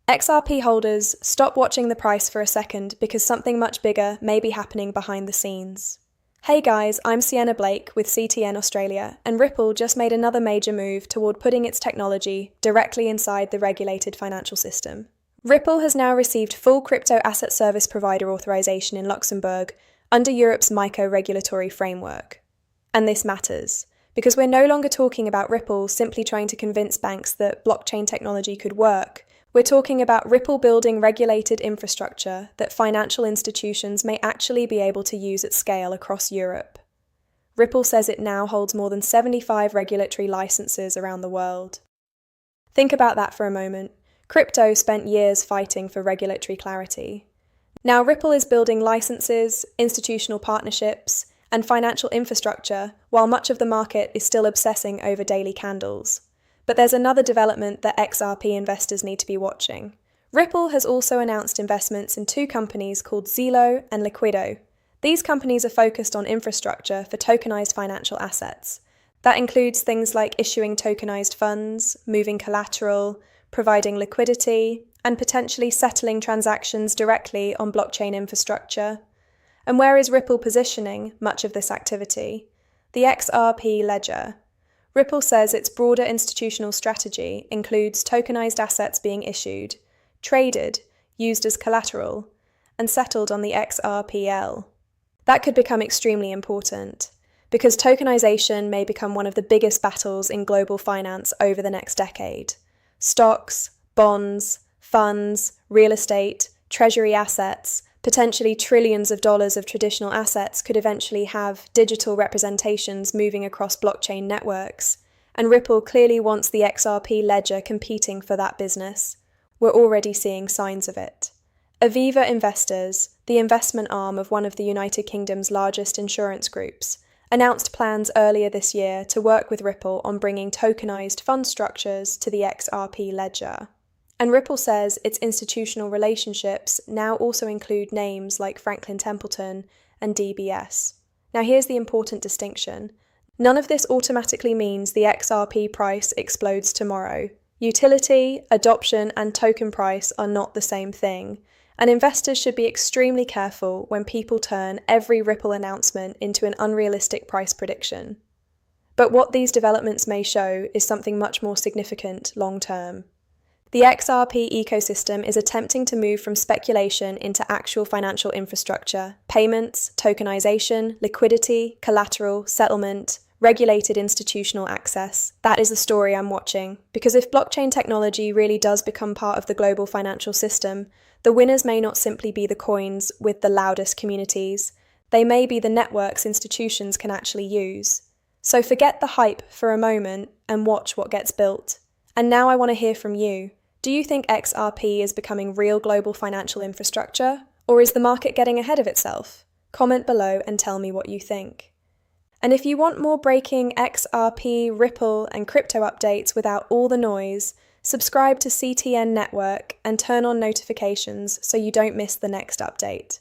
XRP holders, stop watching the price for a second because something much bigger may be happening behind the scenes. Hey guys, I'm Sienna Blake with CTN Australia, and Ripple just made another major move toward putting its technology directly inside the regulated financial system. Ripple has now received full crypto asset service provider authorization in Luxembourg under Europe's MiCA regulatory framework. And this matters, because we're no longer talking about Ripple simply trying to convince banks that blockchain technology could work. We're talking about Ripple building regulated infrastructure that financial institutions may actually be able to use at scale across Europe. Ripple says it now holds more than 75 regulatory licenses around the world. Think about that for a moment. Crypto spent years fighting for regulatory clarity. Now Ripple is building licenses, institutional partnerships, and financial infrastructure while much of the market is still obsessing over daily candles. But there's another development that XRP investors need to be watching. Ripple has also announced investments in two companies called Zelo and Liquido. These companies are focused on infrastructure for tokenized financial assets. That includes things like issuing tokenized funds, moving collateral, providing liquidity, and potentially settling transactions directly on blockchain infrastructure. And where is Ripple positioning much of this activity? The XRP Ledger. Ripple says its broader institutional strategy includes tokenized assets being issued, traded, used as collateral, and settled on the XRPL. That could become extremely important, because tokenization may become one of the biggest battles in global finance over the next decade. Stocks, bonds, funds, real estate, treasury assets, potentially trillions of dollars of traditional assets could eventually have digital representations moving across blockchain networks, and Ripple clearly wants the XRP Ledger competing for that business. We're already seeing signs of it. Aviva Investors, the investment arm of one of the United Kingdom's largest insurance groups, announced plans earlier this year to work with Ripple on bringing tokenized fund structures to the XRP Ledger. And Ripple says its institutional relationships now also include names like Franklin Templeton and DBS. Now here's the important distinction. None of this automatically means the XRP price explodes tomorrow. Utility, adoption, and token price are not the same thing, and investors should be extremely careful when people turn every Ripple announcement into an unrealistic price prediction. But what these developments may show is something much more significant long-term. The XRP ecosystem is attempting to move from speculation into actual financial infrastructure, payments, tokenization, liquidity, collateral, settlement, regulated institutional access. That is the story I'm watching, because if blockchain technology really does become part of the global financial system, the winners may not simply be the coins with the loudest communities. They may be the networks institutions can actually use. So forget the hype for a moment and watch what gets built. And now I want to hear from you. Do you think XRP is becoming real global financial infrastructure, or is the market getting ahead of itself? Comment below and tell me what you think. And if you want more breaking XRP, Ripple, and crypto updates without all the noise, subscribe to CTN Network and turn on notifications so you don't miss the next update.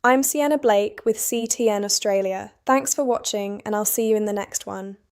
I'm Sienna Blake with CTN Australia. Thanks for watching, and I'll see you in the next one.